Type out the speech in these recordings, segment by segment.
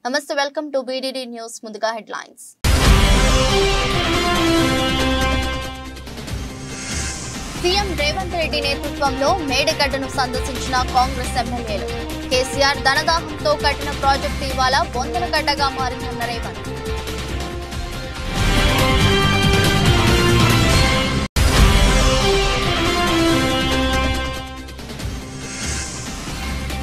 నమస్తే welcome to BDD news ముందుగా headlines CM Revanth Reddy నేతృత్వంలో మేడిగడ్డను సందర్శించిన కాంగ్రెస్ ఎమ్మెల్యేలు కేసీఆర్ ధనదాహంతో కట్టిన ప్రాజెక్టు ఇవాళ బొందలగడ్డగా మారిందన్న రేవంత్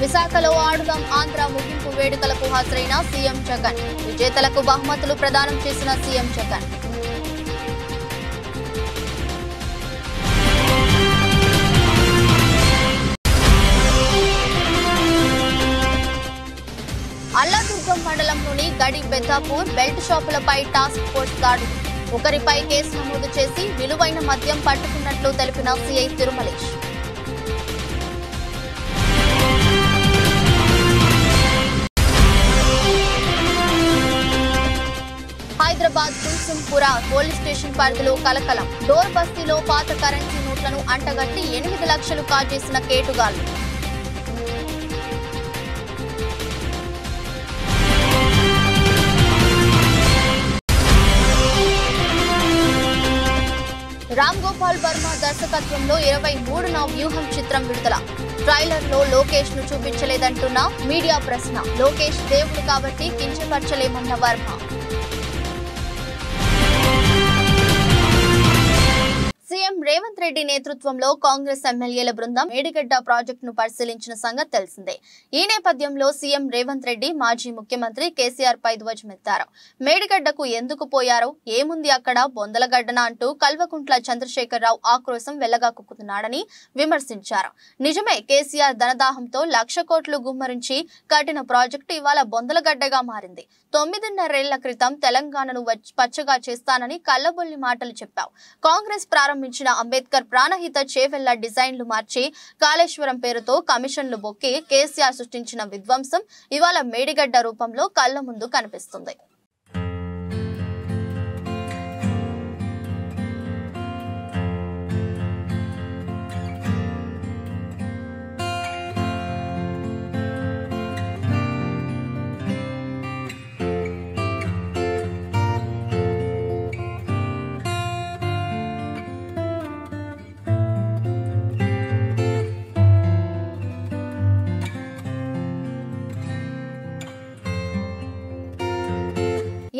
విశాఖలో ఆడుదాం ఆంధ్ర ముగింపు వేడుకలకు హాజరైన సీఎం జగన్ విజేతలకు బహుమతులు ప్రదానం చేసిన సీఎం జగన్ అల్లాదుర్గం మండలంలోని గడి బెద్దాపూర్ బెల్ట్ షాపులపై టాస్క్ ఫోర్స్ దాడి ఒకరిపై కేసు నమోదు చేసి విలువైన మద్యం పట్టుకున్నట్లు తెలిపిన CI Tirumalesh Hyderabad Kulsumpura police station పరిధిలో కలకలం డోర్ బస్తీలో పాత కరెన్సీ నోట్లను అంటగట్టి 8 లక్షలు కాజేసిన కేటుగాళ్లు రామ్ గోపాల్ వర్మ దర్శకత్వంలో 23న వ్యూహం చిత్రం విడుదల ట్రైలర్ లో లోకేష్ ను చూపించలేదంటున్న మీడియా ప్రశ్న లోకేష్ దేవుడు కాబట్టి కించపరచలేమన్న వర్మ సీఎం రేవంత్ రెడ్డి నేతృత్వంలో కాంగ్రెస్ ఎమ్మెల్యేల బృందం మేడిగడ్డ ప్రాజెక్టును పరిశీలించిన సంగతి తెలిసిందే. ఈ నేపథ్యంలో సీఎం రేవంత్ రెడ్డి మాజీ ముఖ్యమంత్రి కేసీఆర్ పై ధ్వజమెత్తారు. మేడిగడ్డకు ఎందుకు పోయారో ఏముంది అక్కడ బొందలగడ్డన అంటూ కల్వకుంట్ల చంద్రశేఖరరావు ఆక్రోశం వెళ్లగాకుతున్నాడని విమర్శించారు. నిజమే, కేసీఆర్ ధనదాహంతో 1,00,000 కోట్లు గుమ్మరించి కట్టిన ప్రాజెక్టు ఇవాళ బొందలగడ్డగా మారింది. 9.5 క్రితం తెలంగాణను పచ్చగా చేస్తానని కల్లబొల్లి మాటలు చెప్పావు. కాంగ్రెస్ ప్రారంభించిన అంబేద్కర్ ప్రాణహిత చేవెళ్ల డిజైన్లు మార్చి కాళేశ్వరం పేరుతో కమిషన్లు బొక్కి కేసీఆర్ సృష్టించిన విధ్వంసం ఇవాళ మేడిగడ్డ రూపంలో కళ్ల ముందు కనిపిస్తుంది.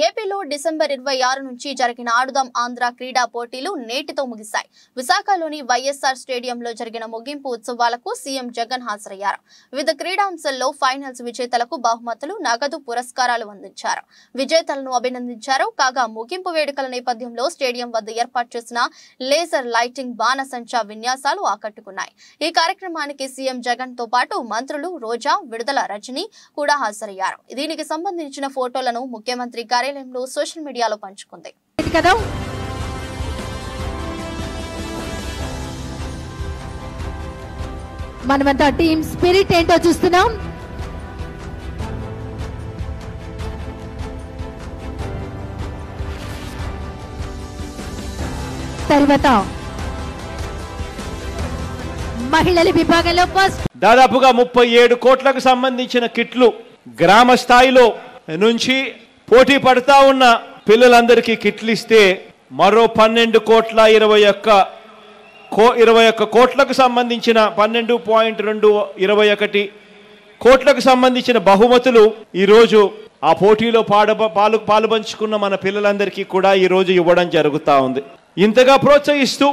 ఏపీలో డిసెంబర్ 26 నుంచి జరిగిన ఆడుదాం ఆంధ్ర క్రీడా పోటీలు నేటితో ముగిశాయి. విశాఖలోని వైఎస్ఆర్ స్టేడియంలో జరిగిన ముగింపు ఉత్సవాలకు సీఎం జగన్ హాజరయ్యారు. వివిధ క్రీడాంశాల్లో ఫైనల్స్ విజేతలకు బహుమతులు, నగదు పురస్కారాలు అందించారు. విజేతలను అభినందించారు. కాగా ముగింపు వేడుకల నేపథ్యంలో స్టేడియం వద్ద ఏర్పాటు చేసిన లేజర్ లైటింగ్ బాణసంచా విన్యాసాలు ఆకట్టుకున్నాయి. ఈ కార్యక్రమానికి సీఎం జగన్ తో పాటు మంత్రులు రోజా, విడుదల రజని కూడా హాజరయ్యారు. దీనికి సంబంధించిన ఫోటోలను ముఖ్యమంత్రి కార్యాలయంలో సోషల్ మీడియాలో పంచుకుంది. మనమంతా టీమ్ స్పిరిట్ ఏంటో చూస్తున్నాం. తర్వాత మహిళల విభాగంలో ఫస్ట్ దాదాపుగా 37 కోట్లకు సంబంధించిన కిట్లు గ్రామ స్థాయిలో నుంచి పోటీ పడతా ఉన్న పిల్లలందరికీ కిట్లు ఇస్తే మరో 12,21 కోట్లకు సంబంధించిన 12.221 కోట్లకు సంబంధించిన బహుమతులు ఈరోజు ఆ పోటీలో పాలుపంచుకున్న మన పిల్లలందరికీ కూడా ఈరోజు ఇవ్వడం జరుగుతూ ఉంది. ఇంతగా ప్రోత్సహిస్తూ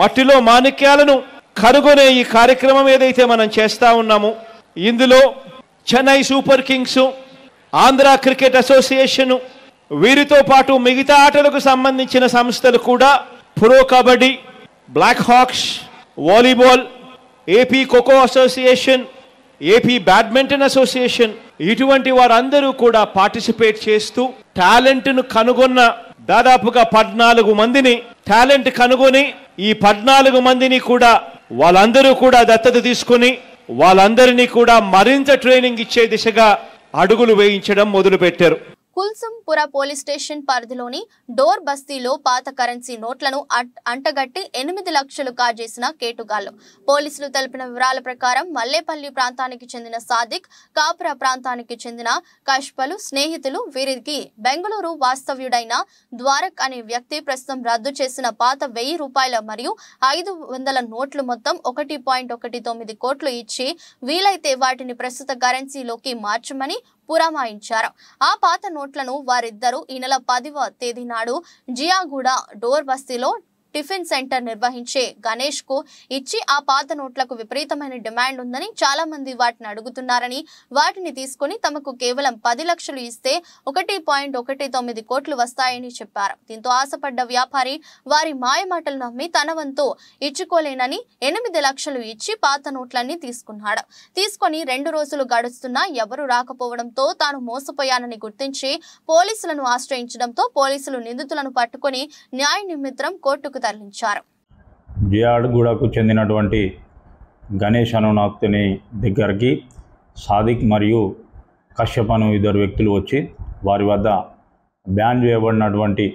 మట్టిలో మాణిక్యాలను కనుగొనే ఈ కార్యక్రమం ఏదైతే మనం చేస్తా ఉన్నామో ఇందులో Chennai super kings, Andhra cricket association, వీరితో పాటు మిగతా ఆటలకు సంబంధించిన సంస్థలు కూడా pro kabaddi, black hawks, volleyball, AP kho kho association, AP badminton association ఇటువంటి వారందరూ కూడా పార్టిసిపేట్ చేస్తూ టాలెంట్ను కనుగొన్న దాదాపుగా 14 మందిని టాలెంట్ కనుగొని ఈ 14 మందిని కూడా వాళ్ళందరూ కూడా దత్తత తీసుకుని వాళ్ళందరినీ కూడా మరింత ట్రైనింగ్ ఇచ్చే దిశగా అడుగులు వేయించడం మొదలుపెట్టారు. కుల్సుంపుర పోలీస్ స్టేషన్ పరిధిలోని డోర్ బస్తీలో పాత కరెన్సీ నోట్లను అంటగట్టి 8 లక్షలు కాజేసిన కేటుగాళ్లు. పోలీసులు తెలిపిన వివరాల ప్రకారం మల్లేపల్లి ప్రాంతానికి చెందిన సాదిక్, కాపురా ప్రాంతానికి చెందిన కష్పలు స్నేహితులు. వీరికి బెంగళూరు వాస్తవ్యుడైన ద్వారక్ అనే వ్యక్తి ప్రస్తుతం రద్దు చేసిన పాత 1000 రూపాయల మరియు 500 నోట్లు మొత్తం 1.19 కోట్లు ఇచ్చి వీలైతే వాటిని ప్రస్తుత కరెన్సీలోకి మార్చమని పురమాయించారు. ఆ పాత నోట్లను వారిద్దరూ ఈ నెల 10వ తేదీ నాడు జియాగూడ డోర్ బస్తీలో టిఫిన్ సెంటర్ నిర్వహించే గణేష్ కు ఇచ్చి ఆ పాత నోట్లకు విపరీతమైన డిమాండ్ ఉందని, చాలా మంది వాటిని అడుగుతున్నారని, వాటిని తీసుకుని తమకు కేవలం 10 లక్షలు ఇస్తే 1.19 కోట్లు వస్తాయని చెప్పారు. దీంతో ఆశపడ్డ వ్యాపారి వారి మాయమాటలు నమ్మి తన వంతు ఇచ్చుకోలేనని 8 లక్షలు ఇచ్చి పాత నోట్లన్నీ తీసుకున్నాడు. తీసుకొని 2 రోజులు గడుస్తున్నా ఎవరు రాకపోవడంతో తాను మోసపోయానని గుర్తించి పోలీసులను ఆశ్రయించడంతో పోలీసులు నిందితులను పట్టుకుని న్యాయ నిమిత్తం కోర్టుకు తరలించారు. జియాగూడకు చెందినటువంటి గణేష్ అనునాక్తుని దగ్గరికి సాదిక్ మరియు కశ్యప్ అను 2 వ్యక్తులు వచ్చి వారి వద్ద బ్యాన్ చేయబడినటువంటి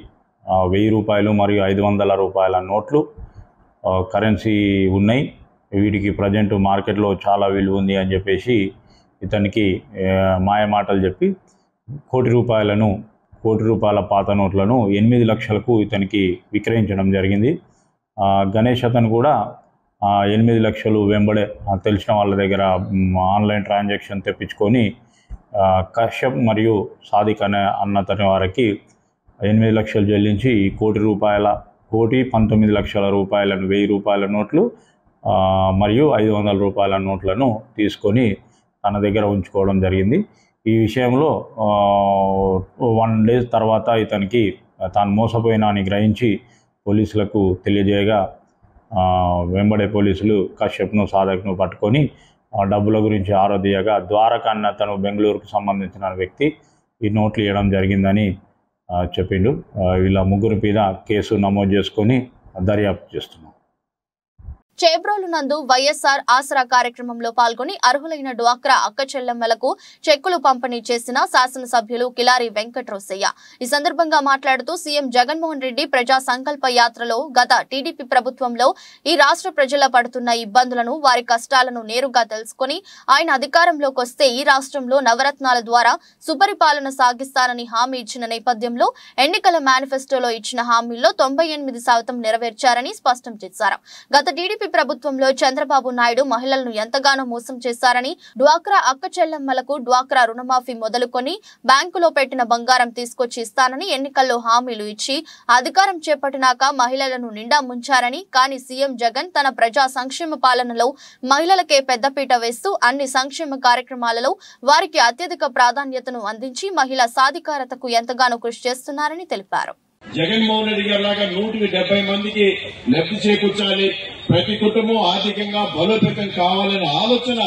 1000 రూపాయలు మరియు 500 రూపాయల నోట్లు కరెన్సీ ఉన్నాయి. వీటికి ప్రజెంట్ మార్కెట్లో చాలా విలువ ఉంది అని చెప్పేసి ఇతనికి మాయమాటలు చెప్పి కోటి రూపాయల పాత నోట్లను 8 లక్షలకు ఇతనికి విక్రయించడం జరిగింది. గణేష్ అతను కూడా 8 లక్షలు వెంబడే తెలిసిన వాళ్ళ దగ్గర ఆన్లైన్ ట్రాన్సాక్షన్ తెప్పించుకొని కశ్యప్ మరియు సాదిక్ అన్నతని వారికి 8 లక్షలు చెల్లించి 1,19,00,000 రూపాయలను 1000 రూపాయల నోట్లు మరియు 500 రూపాయల నోట్లను తీసుకొని తన దగ్గర ఉంచుకోవడం జరిగింది. ఈ విషయంలో 1 డే తర్వాత ఇతనికి తాను మోసపోయినా అని గ్రహించి పోలీసులకు తెలియజేయగా వెంబడే పోలీసులు కశ్యప్ను సాదక్ను పట్టుకొని డబ్బుల గురించి ఆరోధియగా ద్వారక అన్న తను బెంగళూరుకు సంబంధించిన వ్యక్తి ఈ నోట్లు ఇవ్వడం జరిగిందని చెప్పిండు. వీళ్ళ ముగ్గురు మీద కేసు నమోదు చేసుకొని దర్యాప్తు చేస్తున్నాం. చేబ్రోలు నందు వైఎస్ఆర్ ఆసరా కార్యక్రమంలో పాల్గొని అర్హులైన డ్వాక్రా అక్క చెల్లెమ్మలకు చెక్కులు పంపిణీ చేసిన శాసనసభ్యులు కిలారి వెంకటరోసయ్య. ఈ సందర్భంగా మాట్లాడుతూ సీఎం జగన్మోహన్ రెడ్డి ప్రజా సంకల్ప యాత్రలో గత టీడీపీ ప్రభుత్వంలో ఈ రాష్ట్ర ప్రజల పడుతున్న ఇబ్బందులను, వారి కష్టాలను నేరుగా తెలుసుకుని ఆయన అధికారంలోకి వస్తే ఈ రాష్ట్రంలో నవరత్నాల ద్వారా సుపరిపాలన సాగిస్తారని హామీ ఇచ్చిన నేపథ్యంలో ఎన్నికల మేనిఫెస్టోలో ఇచ్చిన హామీల్లో 98% నెరవేర్చారని స్పష్టం చేశారు. గత టీడీపీ ప్రభుత్వంలో చంద్రబాబు నాయుడు మహిళలను ఎంతగానో మోసం చేశారని, డ్వాక్రా అక్క చెల్లెమ్మలకు డ్వాక్రా రుణమాఫీ మొదలుకొని బ్యాంకులో పెట్టిన బంగారం తీసుకొచ్చి ఇస్తానని ఎన్నికల్లో హామీలు ఇచ్చి అధికారం చేపట్టినాక మహిళలను నిండా ముంచారని, కానీ సీఎం జగన్ తన ప్రజా సంక్షేమ పాలనలో మహిళలకే పెద్దపీట వేస్తూ అన్ని సంక్షేమ కార్యక్రమాలలో వారికి అత్యధిక ప్రాధాన్యతను అందించి మహిళా సాధికారతకు ఎంతగానో కృషి చేస్తున్నారని తెలిపారు. జగన్మోహన్ రెడ్డి గారి లాగా 170 మందికి లబ్ధి చేకూర్చాలి, ప్రతి కుటుంబం ఆర్థికంగా బలోపేతం కావాలనే ఆలోచన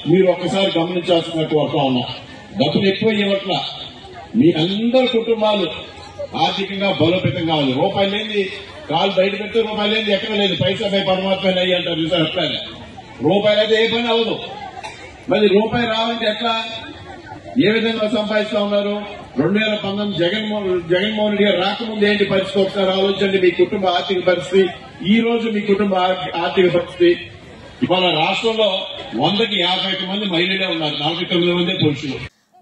మీరు ఒక్కసారి గమనించాల్సినట్టు కోరుతా ఉన్నా. డబ్బులు ఎక్కువ ఇవ్వట్లా, మీ అందరి కుటుంబాలు ఆర్థికంగా బలోపేతం కావాలి. రూపాయలు లేని కాలు బయట పెడితే రూపాయలు లేని ఎక్కడ లేదు, పైసా పై పరమాత్మ అయ్యి అంటారు చూసారు. ఎట్లా రూపాయలు అయితే ఏ పని అవ్వదు. మరి రూపాయి రావాలంటే ఎట్లా, ఏ విధంగా సంపాదిస్తా ఉన్నారు? 2019 జగన్మోహన్ రెడ్డి గారు రాకముందు ఏంటి పరిస్థితి ఒకసారి ఆలోచించండి. మీ కుటుంబ ఆర్థిక పరిస్థితి, ఈ రోజు మీ కుటుంబ ఆర్థిక పరిస్థితి. ఇవాళ రాష్ట్రంలో 100కి 51 మంది మహిళలే ఉన్నారు, 49 మంది పురుషులు.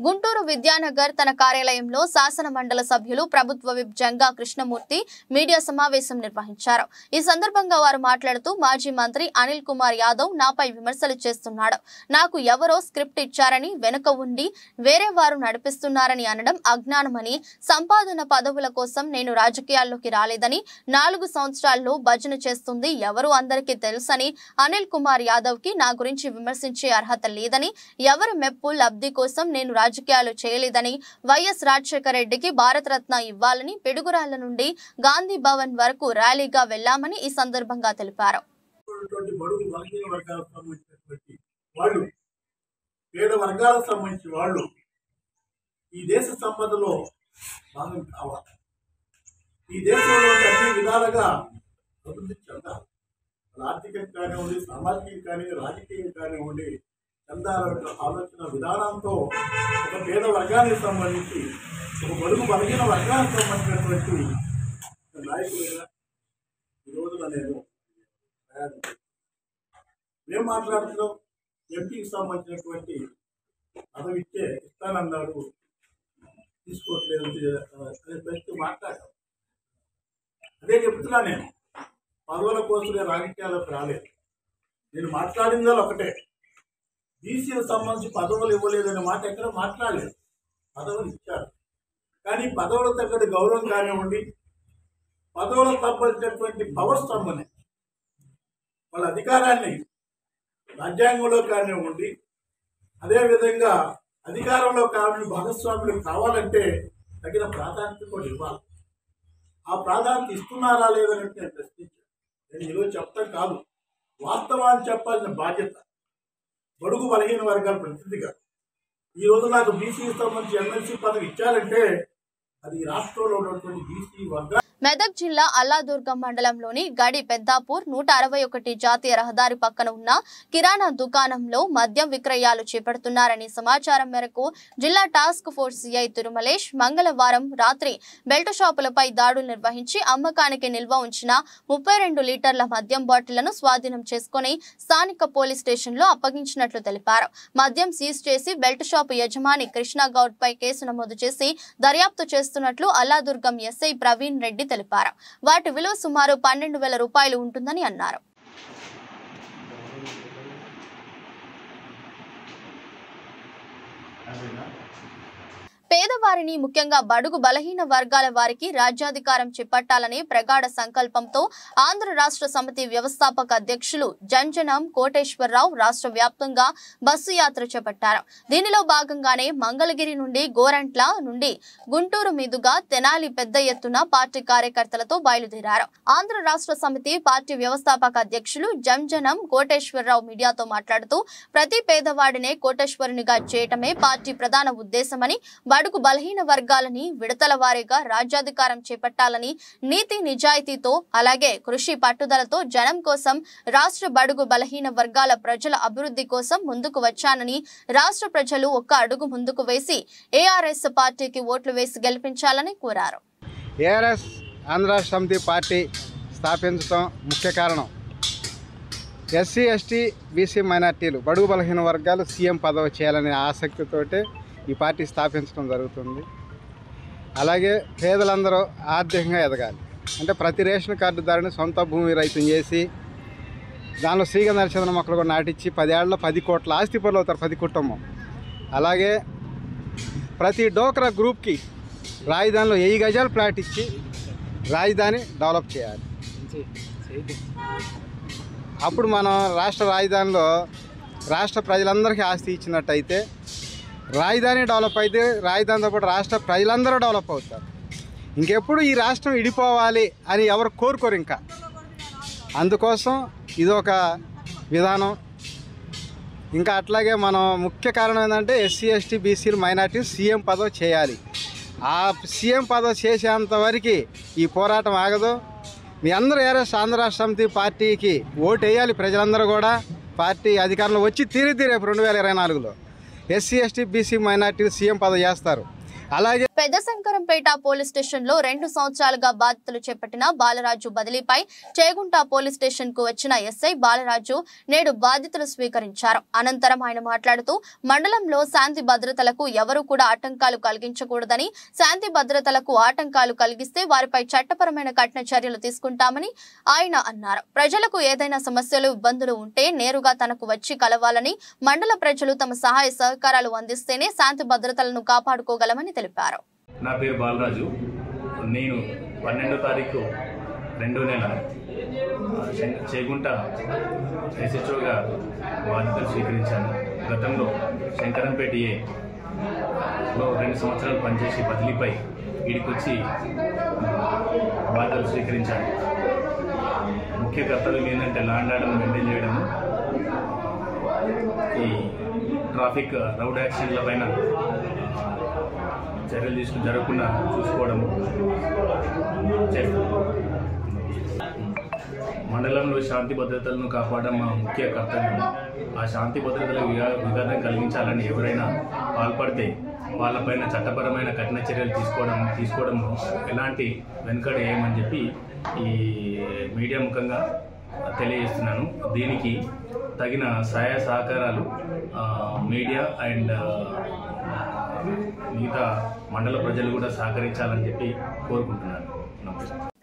గుంటూరు విద్యానగర్ తన కార్యాలయంలో శాసన మండల సభ్యులు ప్రభుత్వ విప్ జంగా కృష్ణమూర్తి మీడియా సమావేశం నిర్వహించారు. ఈ సందర్భంగా వారు మాట్లాడుతూ మాజీ మంత్రి అనిల్ కుమార్ యాదవ్ నాపై విమర్శలు చేస్తున్నాడు. నాకు ఎవరో స్క్రిప్ట్ ఇచ్చారని, వెనుక ఉండి వేరే వారు నడిపిస్తున్నారని అనడం అజ్ఞానమని, సంపాదన పదవుల కోసం నేను రాజకీయాల్లోకి రాలేదని, 4 సంవత్సరాల్లో భజన చేస్తుంది ఎవరు అందరికీ తెలుసని, అనిల్ కుమార్ యాదవ్ కి నా గురించి విమర్శించే అర్హత లేదని, ఎవరి మెప్పు లబ్ధి కోసం నేను రాజకీయాలు చేయలేదని, వైఎస్ రాజశేఖర రెడ్డికి భారతరత్న ఇవ్వాలని పిడుగురాళ్ల నుండి గాంధీ భవన్ వరకు ర్యాలీగా వెళ్లామని ఈ సందర్భంగా తెలిపారు. పేద వర్గాలకు సంబంధించి వాళ్ళు ఈ దేశ సంపదలో భాగం కావాలి, ఈ దేశంలో అన్ని విధాలుగా అభివృద్ధి చెందాలి. ఆర్థికంగా కానివ్వండి, సామాజికంగా కానివ్వండి, రాజకీయంగా కానివ్వండి చెందాలనే ఆలోచన విధానంతో ఒక పేద వర్గానికి సంబంధించి ఒక బడుగు బలహీన వర్గాలకు సంబంధించినటువంటి నాయకులుగా ఈ రోజున నేను మేము మాట్లాడుతున్నాం. ఎంపీకి సంబంధించినటువంటి పదవి ఇస్తానన్నాడు, తీసుకోవట్లేదు అనే పరిస్థితి మాట్లాడాం. అదే చెప్తున్నా, నేను పదవుల కోసమే రాజకీయాలకు రాలేదు. నేను మాట్లాడిందో ఒకటే, బీసీలకు సంబంధించి పదవులు ఇవ్వలేదనే మాట ఎక్కడ మాట్లాడలేదు. పదవులు ఇచ్చారు, కానీ పదవులకు తగ్గట్టు గౌరవం కానివ్వండి, పదవులకు సంబంధించినటువంటి పవర్స్ సంబంధించి వాళ్ళ అధికారాన్ని రాజ్యాంగంలో కానివ్వండి, అదేవిధంగా అధికారంలో కావాలని భాగస్వాములు కావాలంటే తగిన ప్రాధాన్యత కూడా ఇవ్వాలి. ఆ ప్రాధాన్యత ఇస్తున్నారా లేదని నేను ప్రశ్నించాను. నేను ఈరోజు చెప్తాను కాదు, వాస్తవాన్ని చెప్పాల్సిన బాధ్యత బడుగు బలహీన వర్గాల ప్రతినిధిగా. ఈ రోజు నాకు బీసీకి సంబంధించి ఎమ్మెల్సీ పదవి ఇచ్చారంటే అది రాష్ట్రంలో ఉన్నటువంటి బీసీ వర్గాలు. మెదక్ జిల్లా అల్లాదుర్గం మండలంలోని గడి పెద్దాపూర్ 161 జాతీయ రహదారి పక్కన ఉన్న కిరాణా దుకాణంలో మద్యం విక్రయాలు చేపడుతున్నారని సమాచారం మేరకు జిల్లా టాస్క్ ఫోర్స్ సిఐ తిరుమలేష్ మంగళవారం రాత్రి బెల్ట్ షాపులపై దాడులు నిర్వహించి అమ్మకానికి నిల్వ ఉంచిన 32 లీటర్ల మద్యం బాటిళ్లను స్వాధీనం చేసుకుని స్థానిక పోలీస్ స్టేషన్లో అప్పగించినట్లు తెలిపారు. మద్యం సీజ్ చేసి బెల్ట్ షాపు యజమాని కృష్ణగౌడ్ పై కేసు నమోదు చేసి దర్యాప్తు చేస్తున్నట్లు అల్లాదుర్గం ఎస్ఐ ప్రవీణ్ రెడ్డి తెలిపారు. వాటి విలువ సుమారు 12,000 రూపాయలు ఉంటుందని అన్నారు. పేదవారిని ముఖ్యంగా బడుగు బలహీన వర్గాల వారికి రాజ్యాధికారం చేపట్టాలని ప్రగాఢ సంకల్పంతో ఆంధ్ర రాష్ట్ర సమితి వ్యవస్థాపక అధ్యక్షులు జంజనం కోటేశ్వరరావు రాష్ట్ర వ్యాప్తంగా బస్సు యాత్ర చేపట్టారు. దీనిలో భాగంగానే మంగళగిరి నుండి గోరంట్ల నుండి గుంటూరు మీదుగా తెనాలి పెద్ద ఎత్తున పార్టీ కార్యకర్తలతో బయలుదేరారు. ఆంధ్ర రాష్ట్ర సమితి పార్టీ వ్యవస్థాపక అధ్యక్షులు జంజనం కోటేశ్వరరావు మీడియాతో మాట్లాడుతూ ప్రతి పేదవాడినే కోటేశ్వరునిగా చేయటమే పార్టీ ప్రధాన ఉద్దేశమని, బడుగు బలహీన వర్గాలని విడతల వారీగా రాజ్యాధికారం చేపట్టాలని నీతి నిజాయితీతో అలాగే కృషి పట్టుదలతో జనం కోసం రాష్ట్ర బడుగు బలహీన వర్గాల ప్రజల అభివృద్ధి కోసం ముందుకు వచ్చానని, రాష్ట్ర ప్రజలు ఒక్క అడుగు ముందుకు వేసి ఏఆర్ఎస్ పార్టీకి ఓట్లు వేసి గెలిపించాలని కోరారు. ఏఆర్ఎస్ ఆంధ్ర సమితి పార్టీ స్థాపించడం ముఖ్య కారణం ఎస్సీ ఎస్టీ బీసీ మైనార్టీలు బడుగు బలహీన వర్గాలు సీఎం పదవి చేయాలనే ఆసక్తితోటే ఈ పార్టీ స్థాపించడం జరుగుతుంది. అలాగే పేదలందరూ ఆర్థికంగా ఎదగాలి అంటే ప్రతి రేషన్ కార్డుదారుని సొంత భూమి రైతుని చేసి దానిలో శ్రీగంధ నరచంద్ర మొక్కలు కూడా నాటించి 10 ఏళ్లలో 10 కోట్ల ఆస్తి పనులు అవుతారు ప్రతి కుటుంబం. అలాగే ప్రతి డోక్రా గ్రూప్కి రాజధానిలో 1000 గజాలు ప్లాట్ ఇచ్చి రాజధాని డెవలప్ చేయాలి. అప్పుడు మనం రాష్ట్ర రాజధానిలో రాష్ట్ర ప్రజలందరికీ ఆస్తి ఇచ్చినట్టయితే రాజధాని డెవలప్ అయితే రాజధానితో పాటు రాష్ట్ర ప్రజలందరూ డెవలప్ అవుతారు. ఇంకెప్పుడు ఈ రాష్ట్రం ఇడిపోవాలి అని ఎవరు కోరుకోరు. ఇంకా అందుకోసం ఇదొక విధానం. ఇంకా అట్లాగే మనం ముఖ్య కారణం ఏంటంటే ఎస్సీ ఎస్టీ బీసీలు మైనార్టీలు సీఎం పదవి చేయాలి. ఆ సీఎం పదవి చేసేంతవరకు ఈ పోరాటం ఆగదు. మీ అందరూ ఏఆర్ఎస్ ఆంధ్ర రాష్ట్ర సమితి పార్టీకి ఓటు వేయాలి. ప్రజలందరూ కూడా పార్టీ అధికారంలో వచ్చి తీరి రేపు 2024లో ఎస్సీ ఎస్టీ బీసీ మైనార్టీలు సీఎం పదవి చేస్తారు. అలాగే పెద్ద శంకరంపేట పోలీస్ స్టేషన్ లో 2 సంవత్సరాలుగా బాధ్యతలు చేపట్టిన బాలరాజు బదిలీపై చేగుంట పోలీస్ స్టేషన్ కు వచ్చిన ఎస్ఐ బాలరాజు నేడు బాధ్యతలు స్వీకరించారు. అనంతరం ఆయన మాట్లాడుతూ మండలంలో శాంతి భద్రతలకు ఎవరూ కూడా ఆటంకాలు కలిగించకూడదని, శాంతి భద్రతలకు ఆటంకాలు కలిగిస్తే వారిపై చట్టపరమైన కఠిన చర్యలు తీసుకుంటామని ఆయన అన్నారు. ప్రజలకు ఏదైనా సమస్యలు ఇబ్బందులు ఉంటే నేరుగా తనకు వచ్చి కలవాలని, మండల ప్రజలు తమ సహాయ సహకారాలు అందిస్తేనే శాంతి భద్రతలను కాపాడుకోగలమని తెలిపారు. నా పేరు బాలరాజు. నేను 12వ తారీఖు 2వ నెల చేగుంట ఎస్హెచ్ఓగా బాధ్యతలు స్వీకరించాను. గతంలో శంకరంపేట ఏలో 2 సంవత్సరాలు పనిచేసి బదిలీపై వీడికొచ్చి బాధ్యతలు స్వీకరించాను. ముఖ్య కర్తవ్యం ఏంటంటే లా అండ్ ఆర్డర్ మెయింటైన్ చేయడము, ఈ ట్రాఫిక్ రౌడ్ యాక్సిడెంట్ల పైన చర్యలు తీసుకుని జరగకుండా చూసుకోవడము చేస్తాం. మండలంలో శాంతి భద్రతలను కాపాడడం మా ముఖ్య కర్తవ్యం. ఆ శాంతి భద్రతలకు విఘాతం కలిగించాలని ఎవరైనా పాల్పడితే వాళ్ళపైన చట్టపరమైన కఠిన చర్యలు తీసుకోవడం ఎలాంటి వెనుకడ వేయమని చెప్పి ఈ మీడియా ముఖంగా తెలియజేస్తున్నాను. దీనికి తగిన సహాయ సహకారాలు మీడియా అండ్ మిగతా మండల ప్రజలు కూడా సహకరించాలని చెప్పి కోరుకుంటున్నాను.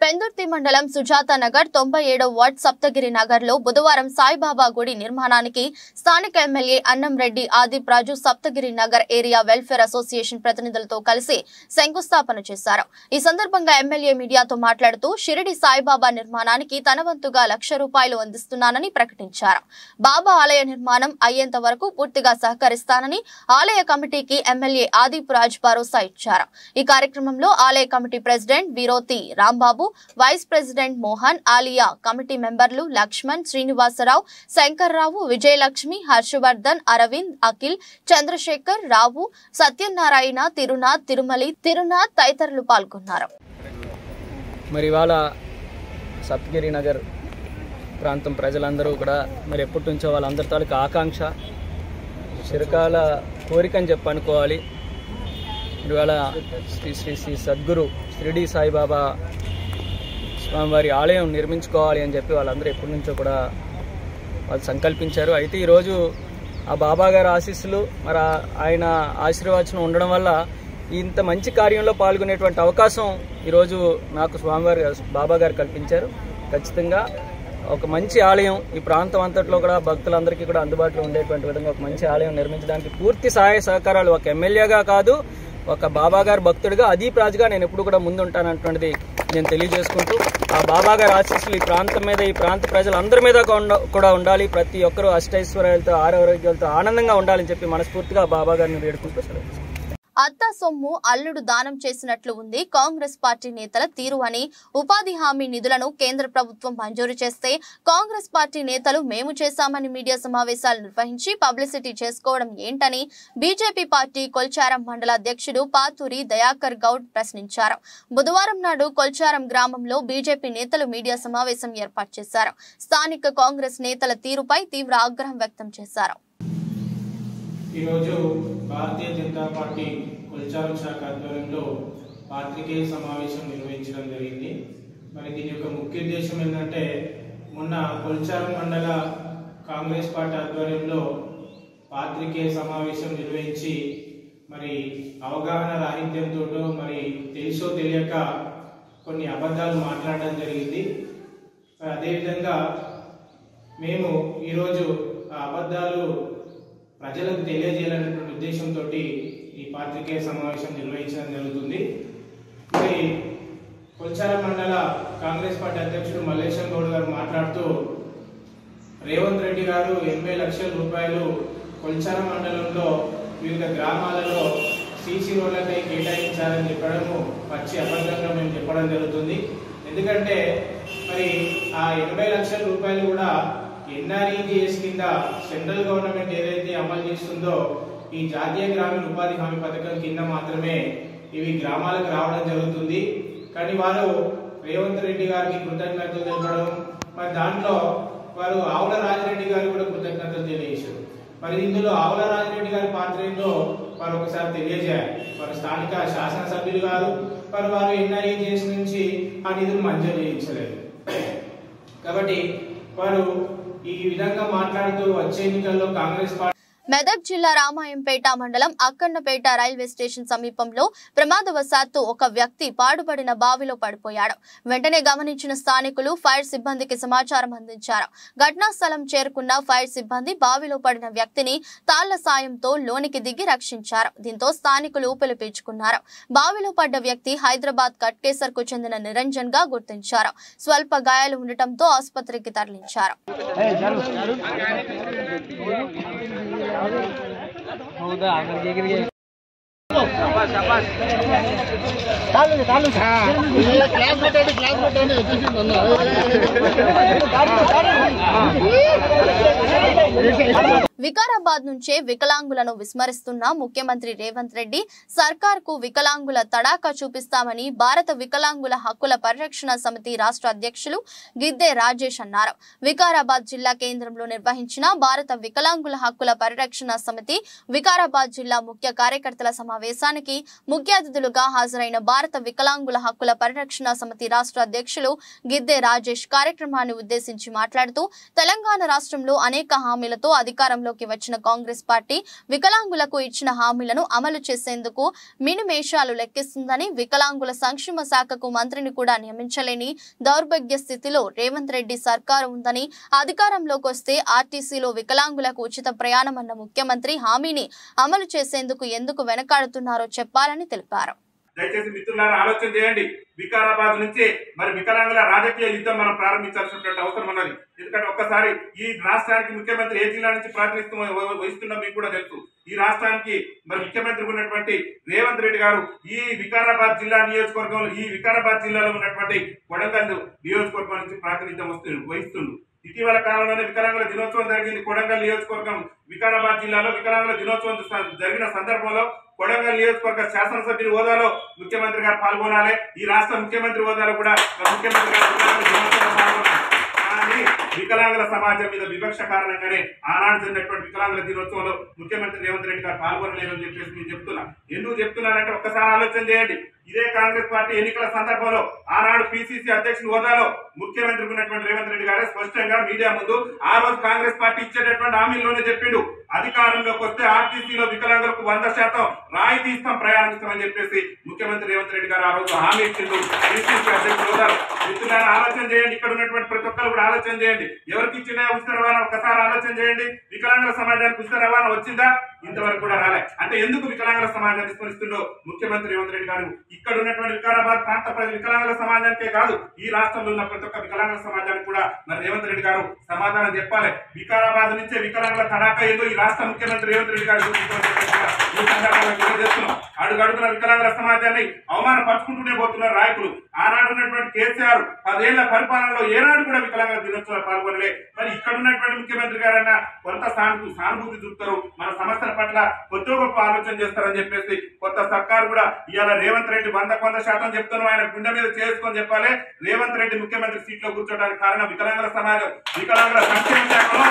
పెందుర్తి మండలం సుజాత నగర్ 97వ వార్డ్ సప్తగిరి నగర్ లో బుధవారం సాయిబాబా గుడి నిర్మాణానికి స్థానిక MLA Annamreddy Adeep Raju Saptagiri Nagar area welfare association ప్రతినిధులతో కలిసి శంకుస్థాపన చేశారు. ఈ సందర్భంగా ఎమ్మెల్యే మీడియాతో మాట్లాడుతూ షిరిడి సాయిబాబా నిర్మాణానికి తన వంతుగా ₹1,00,000 అందిస్తున్నానని ప్రకటించారు. బాబా ఆలయ నిర్మాణం అయ్యేంత వరకు పూర్తిగా సహకరిస్తానని ఆలయ కమిటీకి ఎమ్మెల్యే ఆదిప్ రాజ్ భరోసా ఇచ్చారు. ఈ కార్యక్రమంలో ఆలయ committee president Veeroti Rambabu, vice president Mohan, ఆలియా కమిటీ మెంబర్లు లక్ష్మణ్, శ్రీనివాసరావు, శంకర్రావు, విజయలక్ష్మి, హర్షవర్ధన్, అరవింద్, అఖిల్, చంద్రశేఖర్, రావు, సత్యనారాయణ, తిరునాథ్, తిరునాథ్ తదితరులు పాల్గొన్నారు. మరి ఇవాళ సప్తగిరి నగర్ ప్రాంతం ప్రజలందరూ కూడా మరి ఎప్పటి నుంచో వాళ్ళందరి తాలూకు ఆకాంక్ష, చిరకాల కోరిక అని చెప్పి అనుకోవాలి. ఇవాళ శ్రీ శ్రీ శ్రీ సద్గురు షిరిడి సాయిబాబా స్వామివారి ఆలయం నిర్మించుకోవాలి అని చెప్పి వాళ్ళందరూ ఎప్పటి నుంచో కూడా వాళ్ళు సంకల్పించారు. అయితే ఈరోజు ఆ బాబా గారి ఆశీస్సులు మరి ఆయన ఆశీర్వచనం ఉండడం వల్ల ఇంత మంచి కార్యంలో పాల్గొనేటువంటి అవకాశం ఈరోజు నాకు స్వామివారి బాబా గారు కల్పించారు. ఖచ్చితంగా ఒక మంచి ఆలయం ఈ ప్రాంతం అంతట్లో కూడా భక్తులందరికీ కూడా అందుబాటులో ఉండేటువంటి విధంగా ఒక మంచి ఆలయం నిర్మించడానికి పూర్తి సహాయ సహకారాలు ఒక ఎమ్మెల్యేగా కాదు, ఒక బాబా గారు భక్తుడిగా ఆదిప్ రాజ్గా నేను ఎప్పుడు కూడా ముందుంటానటువంటిది నేను తెలియజేసుకుంటూ ఆ బాబా గారి ఆశీస్సులు ఈ ప్రాంతం మీద, ఈ ప్రాంత ప్రజలందరి మీద కూడా ఉండాలి. ప్రతి ఒక్కరూ అష్టైశ్వర్యాలతో ఆరోగ్యాలతో ఆనందంగా ఉండాలని చెప్పి మనస్ఫూర్తిగా బాబా గారిని వేడుకుంటూ సెలవు. అత్త సొమ్ము అల్లుడు దానం చేసినట్లు ఉంది కాంగ్రెస్ పార్టీ నేతల తీరు అని, ఉపాధి హామీ నిధులను కేంద్ర ప్రభుత్వం మంజూరు చేస్తే కాంగ్రెస్ పార్టీ నేతలు మేము చేశామని మీడియా సమావేశాలు నిర్వహించి పబ్లిసిటీ చేసుకోవడం ఏంటని బీజేపీ పార్టీ కొల్చారం మండల అధ్యక్షుడు పాతూరి దయాకర్ గౌడ్ ప్రశ్నించారు. బుధవారం నాడు కొల్చారం గ్రామంలో బీజేపీ నేతలు మీడియా సమావేశం ఏర్పాటు చేశారు. స్థానిక కాంగ్రెస్ నేతల తీరుపై తీవ్ర ఆగ్రహం వ్యక్తం చేశారు. ఈరోజు భారతీయ జనతా పార్టీ కొల్చారం శాఖ ఆధ్వర్యంలో పాత్రికేయ సమావేశం నిర్వహించడం జరిగింది. మరి దీని యొక్క ముఖ్య ఉద్దేశం ఏంటంటే, మొన్న కొల్చారం మండల కాంగ్రెస్ పార్టీ ఆధ్వర్యంలో పాత్రికేయ సమావేశం నిర్వహించి మరి అవగాహన రాహిత్యంతో మరి తెలుసో తెలియక కొన్ని అబద్ధాలు మాట్లాడడం జరిగింది. అదేవిధంగా మేము ఈరోజు ఆ అబద్ధాలు ప్రజలకు తెలియజేయాలనేటువంటి ఉద్దేశంతో ఈ పాత్రికేయ సమావేశం నిర్వహించడం జరుగుతుంది. మరి కొల్చారం మండల కాంగ్రెస్ పార్టీ అధ్యక్షుడు మల్లేశం గౌడ్ గారు మాట్లాడుతూ రేవంత్ రెడ్డి గారు 80 లక్షల రూపాయలు కొల్చారం మండలంలో వివిధ గ్రామాలలో సీసీ రోడ్లకై కేటాయించాలని చెప్పడము పచ్చి అబద్ధంగా మేము చెప్పడం జరుగుతుంది. ఎందుకంటే మరి ఆ 80 లక్షల రూపాయలు కూడా ఎన్ఆర్ఈజీఎస్ కింద సెంట్రల్ గవర్నమెంట్ ఏదైతే అమలు చేస్తుందో ఈ జాతీయ గ్రామీణ ఉపాధి హామీ పథకం కింద మాత్రమే ఇవి గ్రామాలకు రావడం జరుగుతుంది. కానీ వారు రేవంత్ రెడ్డి గారికి కృతజ్ఞతలు తెలపడం, మరి దాంట్లో వారు ఆవుల రాజిరెడ్డి గారు కూడా కృతజ్ఞతలు తెలియజేశారు. మరి ఇందులో ఆవుల రాజిరెడ్డి గారి పాత్ర ఏంటో వారు ఒకసారి తెలియజేయాలి. వారు స్థానిక శాసనసభ్యులు గారు, వారు ఎన్ఆర్ఈజీఎస్ నుంచి ఆ నిధులు మంజూరు చేయించలేదు. కాబట్టి వారు ఈ విధంగా మాట్లాడుతూ వచ్చే ఎన్నికల్లో కాంగ్రెస్ పార్టీ మెదక్ జిల్లా రామాయంపేట మండలం అక్కన్నపేట రైల్వే స్టేషన్ సమీపంలో ప్రమాదవశాత్తు ఒక వ్యక్తి పాడుపడిన బావిలో పడిపోయాడు. వెంటనే గమనించిన స్థానికులు ఫైర్ సిబ్బందికి సమాచారం అందించారు. ఘటనా స్థలం చేరుకున్న ఫైర్ సిబ్బంది బావిలో పడిన వ్యక్తిని తాళ్ల సాయంతో లోనికి దిగి రక్షించారు. దీంతో స్థానికులు ఊపిరి పీల్చుకున్నారు. బావిలో పడ్డ వ్యక్తి హైదరాబాద్ కట్కేసర్ కు చెందిన నిరంజన్ గా గుర్తించారు. స్వల్ప గాయాలు ఉండటంతో ఆసుపత్రికి తరలించారు. వికారాబాద్ నుంచే వికలాంగులను విస్మరిస్తున్న ముఖ్యమంత్రి రేవంత్ రెడ్డి సర్కార్కు వికలాంగుల తడాకా చూపిస్తామని భారత వికలాంగుల హక్కుల పరిరక్షణ సమితి రాష్ట్ర అధ్యక్షులు గిద్దె రాజేష్ అన్నారు. వికారాబాద్ జిల్లా కేంద్రంలో నిర్వహించిన భారత వికలాంగుల హక్కుల పరిరక్షణ సమితి వికారాబాద్ జిల్లా ముఖ్య కార్యకర్తల సమావేశానికి ముఖ్య అతిథులుగా హాజరైన భారత వికలాంగుల హక్కుల పరిరక్షణ సమితి రాష్ట్ర అధ్యక్షులు గిద్దె రాజేష్ కార్యక్రమాన్ని ఉద్దేశించి మాట్లాడుతూ తెలంగాణ రాష్ట్రంలో అనేక హామీలతో అధికారంలోకి వచ్చిన కాంగ్రెస్ పార్టీ వికలాంగులకు ఇచ్చిన హామీలను అమలు చేసేందుకు మినిమేషాలు లెక్కిస్తుందని, వికలాంగుల సంక్షేమ శాఖకు మంత్రిని కూడా నియమించలేని దౌర్భాగ్య స్థితిలో రేవంత్ రెడ్డి సర్కారు ఉందని, అధికారంలోకి వస్తే ఆర్టీసీలో వికలాంగులకు ఉచిత ప్రయాణం అన్న ముఖ్యమంత్రి హామీని అమలు చేసేందుకు ఎందుకు వెనకాడుతున్నారో చెప్పాలని తెలిపారు. దయచేసి మిత్రులారా ఆలోచన చేయండి. వికారాబాద్ నుంచి మరి వికలాంగుల రాజకీయ యుద్ధం మనం ప్రారంభించాల్సినటువంటి అవసరం ఉన్నది. ఎందుకంటే ఒక్కసారి ఈ రాష్ట్రానికి ముఖ్యమంత్రి ఏ జిల్లా నుంచి వహిస్తున్నా మీకు కూడా తెలుసు. ఈ రాష్ట్రానికి మరి ముఖ్యమంత్రి ఉన్నటువంటి రేవంత్ రెడ్డి గారు ఈ వికారాబాద్ జిల్లా నియోజకవర్గంలో ఈ వికారాబాద్ జిల్లాలో ఉన్నటువంటి కొడంగల్ నియోజకవర్గం నుంచి ప్రాతినిధ్యం వహిస్తుండు. ఇటీవల కాలంలోనే వికలాంగుల దినోత్సవం జరిగింది. కొడంగల్ నియోజకవర్గం వికారాబాద్ జిల్లాలో వికలాంగుల దినోత్సవం జరిగిన సందర్భంలో కొడంగల్ నియోజకవర్గ శాసనసభ్యుని హోదాలో ముఖ్యమంత్రి గారు పాల్గొనాలి. ఈ రాష్ట్ర ముఖ్యమంత్రి హోదాలో కూడా ముఖ్యమంత్రి గారు పాల్గొనాలి. కానీ వికలాంగుల సమాజం మీద వివక్ష కారణంగానే ఆనాడు జరిగినటువంటి వికలాంగుల దినోత్సవంలో ముఖ్యమంత్రి రేవంత్ రెడ్డి గారు పాల్గొనలేదని చెప్పేసి నేను చెప్తున్నా. ఎందుకు చెప్తున్నానంటే ఒక్కసారి ఆలోచన చేయండి. ఇదే కాంగ్రెస్ పార్టీ ఎన్నికల సందర్భంలో ఆనాడు పిసిసి అధ్యక్షుని హోదాలో ముఖ్యమంత్రి ఉన్నటువంటి రేవంత్ రెడ్డి గారే స్పష్టంగా మీడియా ముందు ఆ రోజు కాంగ్రెస్ పార్టీ ఇచ్చేటటువంటి హామీల్లోనే చెప్పిండు, అధికారంలోకి వస్తే ఆర్టీసీలో వికలాంగులకు 100% రాయితీ ఇస్తాం, ప్రయాణం ఇస్తామని చెప్పేసి ముఖ్యమంత్రి రేవంత్ రెడ్డి గారు ఆ రోజు హామీ ఇచ్చిండు. పిసిసి అధ్యక్షుడు హోదాలో మిత్రులారా ఆలోచన చేయండి. ఇక్కడ ఉన్నటువంటి ప్రతి ఒక్కరు కూడా ఆలోచన చేయండి. ఎవరికి ఇచ్చిన ఉచిత రవాణా ఒక్కసారి ఆలోచన చేయండి. వికలాంగుల సమాజానికి ఉచిత రవాణా వచ్చిందా? ఇంతవరకు కూడా రాలే. అంటే ఎందుకు వికలాంగుల సమాజాన్ని స్మరిస్తుండో ముఖ్యమంత్రి రేవంత్ రెడ్డి గారు ఇక్కడ ఉన్నటువంటి వికారాబాద్ ప్రాంత ప్రజలు వికలాంగుల సమాజానికే కాదు ఈ రాష్ట్రంలో ఉన్న ప్రతి ఒక్క వికలాంగుల సమాజానికి కూడా మరి రేవంత్ రెడ్డి గారు సమాధానం చెప్పాలి. వికారాబాద్ నుంచే వికలాంగుల తడాకా ఏదో ఈ రాష్ట్ర ముఖ్యమంత్రి రేవంత్ రెడ్డి గారు ఈ సందర్భంగా తెలియజేస్తున్నాం. అడుగడుగున వికలాంగుల సమాజాన్ని అవమానపరుచుకుంటూనే పోతున్నారు నాయకులు. ఆనాడు ఉన్నటువంటి కేసీఆర్ 10 ఏళ్ల పరిపాలనలో ఏనాడు కూడా వికలాంగుల దినోత్సవంలో పాల్గొనలే. మరి ఇక్కడ ఉన్నటువంటి ముఖ్యమంత్రి గారన్నా కొంత సానుభూతి చూపుతారు, మన సమస్యల పట్ల కొత్త గొప్ప ఆలోచన చేస్తారని చెప్పేసి కొత్త సర్కారు కూడా ఇవాళ రేవంత్ రెడ్డి 100% చెప్తున్నాం. ఆయన గుండె మీద చేసుకొని చెప్పాలి. రేవంత్ రెడ్డి ముఖ్యమంత్రి సీట్ లో కూర్చోడానికి కారణం వికలాంగుల సమాజం, వికలాంగుల సంక్షేమ శాఖలో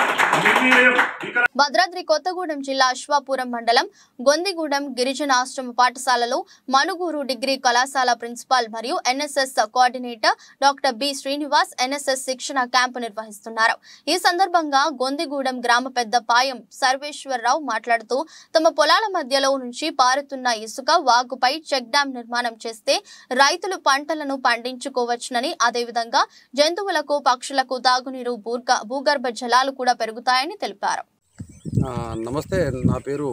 భద్రాద్రి కొత్తగూడెం జిల్లా అశ్వాపురం మండలం గొందిగూడెం గిరిజన ఆశ్రమ పాఠశాలలో మనుగూరు డిగ్రీ కళాశాల ప్రిన్సిపాల్ మరియు NSS coordinator doctor B Srinivas NSS శిక్షణ క్యాంపు నిర్వహిస్తున్నారు. ఈ సందర్భంగా గొందిగూడెం గ్రామ పెద్ద పాయం సర్వేశ్వరరావు మాట్లాడుతూ తమ పొలాల మధ్యలో నుంచి పారుతున్న ఇసుక వాగుపై చెక్ డ్యాం నిర్మాణం చేస్తే రైతులు పంటలను పండించుకోవచ్చునని, అదేవిధంగా జంతువులకు పక్షులకు తాగునీరు భూగర్భ జలాలు కూడా పెరుగుతాయని తెలిపారు. నమస్తే, నా పేరు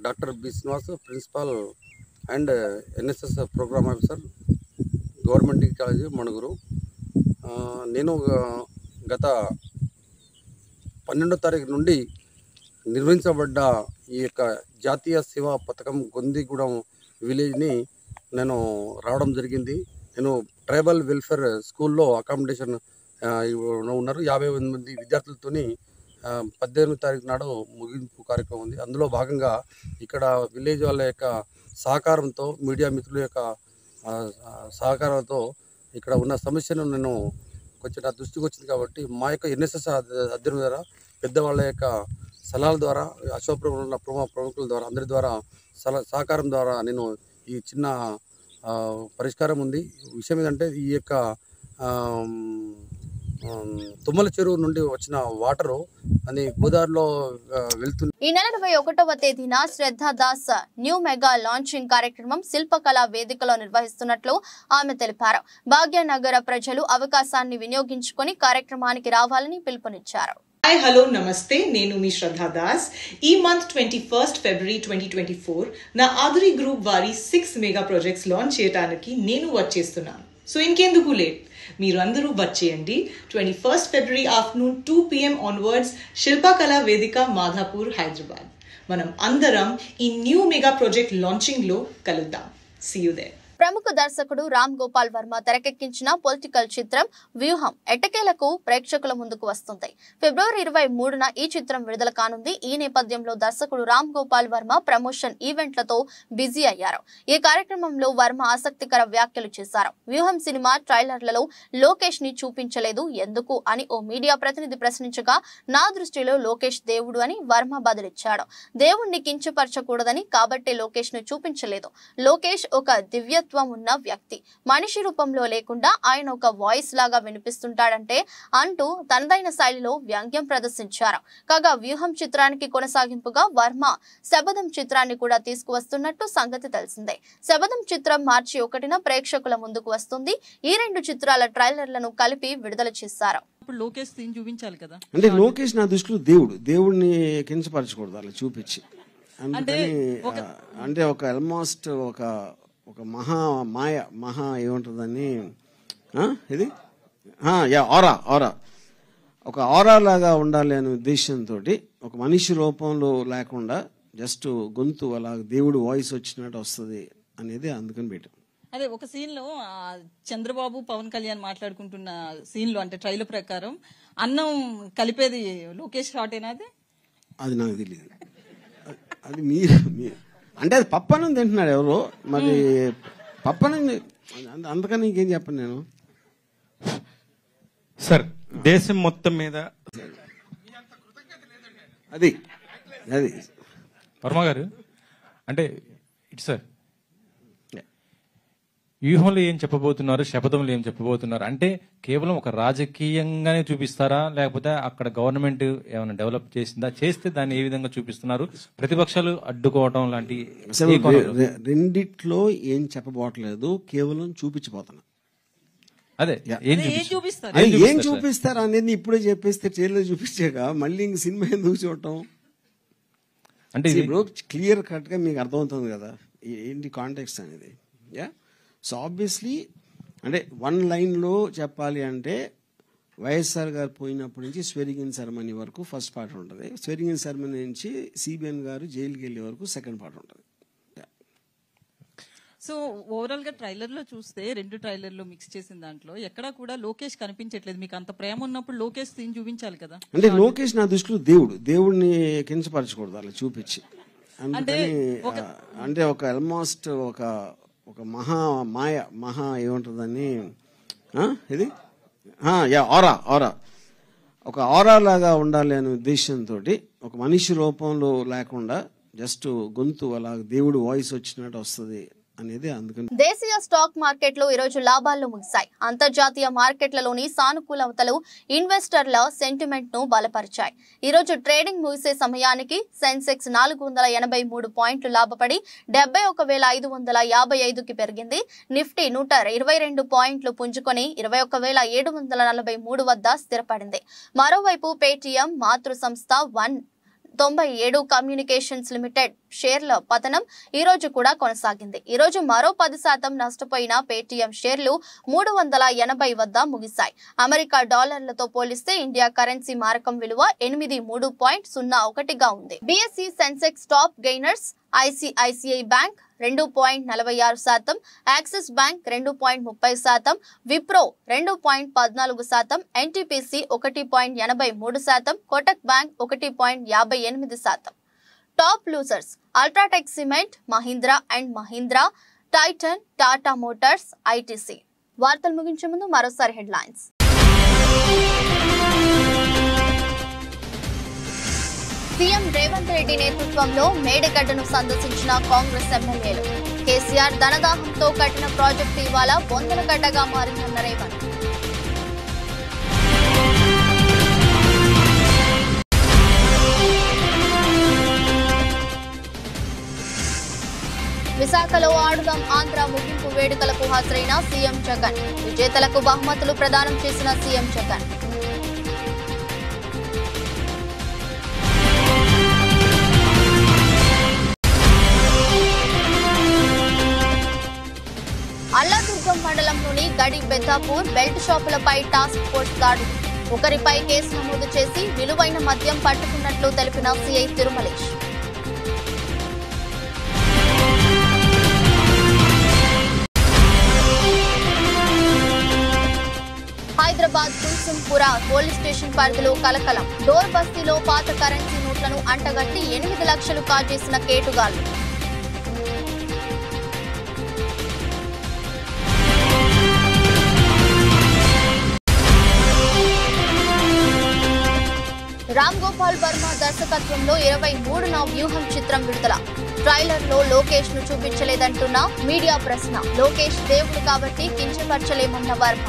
doctor B Srinivas, principal and NSS program officer, government degree college Manuguru. నేను గత 12వ తారీఖు నుండి నిర్వహించబడ్డ ఈ యొక్క జాతీయ సేవా పథకం గొందిగూడెం విలేజ్ని నేను రావడం జరిగింది. నేను ట్రైబల్ వెల్ఫేర్ స్కూల్లో అకామిడేషన్ ఉన్నారు 58 మంది విద్యార్థులతోని 18వ తారీఖు నాడు ముగింపు కార్యక్రమం ఉంది. అందులో భాగంగా ఇక్కడ విలేజ్ వాళ్ళ యొక్క సహకారంతో, మీడియా మిత్రుల యొక్క సహకారంతో ఇక్కడ ఉన్న సమస్యను నేను కొంచెం నా దృష్టికి వచ్చింది కాబట్టి మా యొక్క ఎన్ఎస్ఎస్ అధ్యయనం ద్వారా, పెద్దవాళ్ళ యొక్క సలహాల ద్వారా, అశోకపురంలో ఉన్న ప్రముఖుల ద్వారా, అందరి ద్వారా సహకారం ద్వారా నేను ఈ చిన్న పరిష్కారం ఉంది. విషయం ఏంటంటే ఈ యొక్క తుమ్మల చెరువు నుండి వచ్చిన వాటరు అని గోదావరిలో వెళ్తుంది. ఈ నెల 21వ తేదీన శ్రద్ధా దాస్ న్యూ మెగా లాంచింగ్ కార్యక్రమం శిల్పకళా వేదికలో నిర్వహిస్తున్నట్లు ఆమె తెలిపారు. భాగ్యనగర ప్రజలు అవకాశాన్ని వినియోగించుకొని కార్యక్రమానికి రావాలని పిలుపునిచ్చారు. హాయ్ హలో నమస్తే, నేను మీ శ్రద్ధా దాస్. ఈ మంత్ 21 ఫిబ్రవరి 2024 నా ఆదురి గ్రూప్ వారి 6 మెగా ప్రాజెక్ట్స్ లాంచ్ చేయడానికి నేను వచ్చేస్తున్నాను. సో ఇంకెందుకు లేట్, మీరు అందరూ వచ్చేయండి. 21 ఫిబ్రవరి ఆఫ్టర్నూన్ 2 PM ఆన్వర్డ్స్ శిల్పకళా వేదిక మాధాపూర్ హైదరాబాద్. మనం అందరం ఈ న్యూ మెగా ప్రాజెక్ట్ లాంచింగ్ లో కలుద్దాం. See you there. ప్రముఖ దర్శకుడు రామ్ గోపాల్ వర్మ తెరకెక్కించిన పొలిటికల్ చిత్రం వ్యూహం ఎట్టకేలకు ప్రేక్షకుల ముందుకు వస్తుంది. ఫిబ్రవరి 23న ఈ చిత్రం విడుదల కానుంది. ఈ నేపథ్యంలో దర్శకుడు రామ్ గోపాల్ వర్మ ప్రమోషన్ ఈవెంట్లతో బిజీ అయ్యారు. ఈ కార్యక్రమంలో వర్మ ఆసక్తికర వ్యాఖ్యలు చేశారు. వ్యూహం సినిమా ట్రైలర్లలో లోకేష్ ని చూపించలేదు ఎందుకు అని ఓ మీడియా ప్రతినిధి ప్రశ్నించగా, నా దృష్టిలో లోకేష్ దేవుడు అని వర్మ బదులిచ్చాడు. దేవుణ్ణి కించపరచకూడదని కాబట్టి లోకేష్ ను చూపించలేదు. లోకేష్ ఒక దివ్య ఉన్న వ్యక్తి, మనిషి రూపంలో లేకుండా ఆయన ఒక వాయిస్ లాగా వినిపిస్తుంటాడంటే అంటూ తనదైన శైలిలో వ్యంగ్యం ప్రదర్శించారు. కాగా వ్యూహం చిత్రానికి కొనసాగింపుగా వర్మ శబదం చిత్రాన్ని కూడా తీసుకువస్తున్నట్టు సంగతి తెలిసిందే. శబదం చిత్రం మార్చి 1న ప్రేక్షకుల ముందుకు వస్తుంది. ఈ 2 చిత్రాల ట్రైలర్లను కలిపి విడుదల చేశారు. లోకేష్ సీన్ చూపించాలి కదా, అంటే లోకేష్ నా దృష్టిలో దేవుడిని కించపరచకూడదు అలా చూపించి, అంటే ఒక ఆల్మోస్ట్ ఒక మహా ఏముంటుందని ఇది ఆరా ఒక ఆరా లాగా ఉండాలి అనే ఉద్దేశంతో ఒక మనిషి రూపంలో లేకుండా జస్ట్ గొంతు అలా దేవుడు వాయిస్ వచ్చినట్టు వస్తుంది అనేది అందుకని పెట్టాం. అదే ఒక సీన్ లో చంద్రబాబు పవన్ కళ్యాణ్ మాట్లాడుకుంటున్న సీన్ లో అంటే ట్రైలర్ ప్రకారం అన్నం కలిపేది లోకేష్ షాటేనా? అది నాకు తెలియదు. అది మీరు అంటే అది పప్పనం తింటున్నాడు ఎవరో, మరి పప్పనం అందుకని ఇంకేం చెప్పను నేను. సార్ దేశం మొత్తం మీద అది వర్మ గారు అంటే ఇటు సార్ వ్యూహంలో ఏం చెప్పబోతున్నారు, శపథంలో ఏం చెప్పబోతున్నారు అంటే కేవలం ఒక రాజకీయంగానే చూపిస్తారా, లేకపోతే అక్కడ గవర్నమెంట్ ఏమైనా డెవలప్ చేసిందా, చేస్తే దాన్ని ఏ విధంగా చూపిస్తున్నారు, ప్రతిపక్షాలు అడ్డుకోవటం లాంటి రెండిట్లో ఏం చెప్పబోట్లేదు, కేవలం చూపించబోతున్నా. అదే ఏం చూపిస్తారు అనేది ఇప్పుడే చెప్పేస్తే ట్రైలర్ చూపించాక మళ్ళీ ఇంక సినిమా ఎందుకు చూడటం అంటే క్లియర్ కట్ గా మీకు అర్థమవుతుంది కదా ఏంటి కాంటెక్స్ట్ అనేది. సో ఆబ్వియస్లీ అంటే 1 లైన్లో చెప్పాలి అంటే వైఎస్ఆర్ గారు పోయినప్పటి నుంచి స్వేరింగ్ ఇన్ సెరమనీ వరకు ఫస్ట్ పార్ట్ ఉంటుంది. స్వేరింగ్ ఇన్ సెరమనీ నుంచి సిబిఎన్ గారు జైలుకి వెళ్ళే వరకు సెకండ్ పార్ట్ ఉంటుంది. సో ఓవరాల్ గా ట్రైలర్ లో చూస్తే 2 ట్రైలర్లు మిక్స్ చేసిన దాంట్లో ఎక్కడా కూడా లోకేష్ కనిపించట్లేదు. మీకు అంత ప్రేమ ఉన్నప్పుడు లోకేష్ సీన్ చూపించాలి కదా. అంటే లోకేష్ నా దృష్టిలో దేవుడిని కించపరచకూడదు అలా చూపించి, అంటే ఒక ఆల్మోస్ట్ ఒక మహా ఏముంటుందని ఇది ఆరా ఒక ఆరా లాగా ఉండాలి అనే ఉద్దేశంతో ఒక మనిషి రూపంలో లేకుండా జస్ట్ గొంతు అలా దేవుడు వాయిస్ వచ్చినట్టు వస్తుంది అనేది అందుకని. దేశీయ స్టాక్ మార్కెట్లు ఈ రోజు లాభాల్లో ముగిశాయి. అంతర్జాతీయ మార్కెట్లలోని సానుకూలతలు ఇన్వెస్టర్ల సెంటిమెంట్ ను బలపరిచాయి. ఈ రోజు ట్రేడింగ్ ముగిసే సమయానికి సెన్సెక్స్ 483 పాయింట్లు లాభపడి 71,555కి పెరిగింది. నిఫ్టీ 122 పాయింట్లు పుంజుకొని 21,743 వద్ద స్థిరపడింది. మరోవైపు పేటీఎం మాతృ సంస్థ 97 కమ్యూనికేషన్స్ లిమిటెడ్ షేర్ల పతనం ఈ రోజు కూడా కొనసాగింది. ఈ రోజు మరో 10% నష్టపోయిన పేటీఎం షేర్లు 380 వద్ద ముగిశాయి. అమెరికా డాలర్లతో పోలిస్తే ఇండియా కరెన్సీ మారకం విలువ 83.01గా ఉంది. BSE Sensex top gainers ICICI bank 2.46%, axis bank 2.30%, Wipro 2.14%, NTPC 1.83%, Kotak bank 1.58%. Top losers UltraTech cement, Mahindra and Mahindra, Titan, Tata Motors, ITC. వార్తలు ముగించే ముందు మరోసారి హెడ్లైన్స్. సీఎం రేవంత్ రెడ్డి నేతృత్వంలో మేడిగడ్డను సందర్శించిన కాంగ్రెస్ ఎమ్మెల్యేలు. కేసీఆర్ ధనదాహంతో కట్టిన ప్రాజెక్టు ఇవాళ బొందలగడ్డగా మారిందన్న రేవంత్. విశాఖలో ఆడుదాం ఆంధ్ర ముగింపు వేడుకలకు హాజరైన సీఎం జగన్. విజేతలకు బహుమతులు ప్రదానం చేసిన సీఎం జగన్. అల్లాదుర్గం మండలంలోని గడి బెద్దాపూర్ బెల్ట్ షాపులపై టాస్క్ ఫోర్స్ దాడులు. ఒకరిపై కేసు నమోదు చేసి విలువైన మద్యం పట్టుకున్నట్లు తెలిపిన సీఐ తిరుమలేష్. నందిపుర పోలీస్ స్టేషన్ పరిధిలో కలకలం. డోర్ బస్తీలో పాత కరెన్సీ నోట్లను అంటగట్టి 8 లక్షలు కాజేసిన కేటుగాళ్లు. రామ్ గోపాల్ వర్మ దర్శకత్వంలో 23న వ్యూహం చిత్రం విడుదల. ట్రైలర్ లో లోకేష్ ను చూపించలేదంటున్న మీడియా ప్రశ్న. లోకేష్ దేవుడు కాబట్టి కించపరచలేమన్న వర్మ.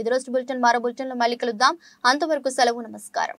ఇది రోజు బులెటిన్. మరో బులెటిన్ లో మళ్ళీ కలుద్దాం. అంతవరకు సెలవు. నమస్కారం.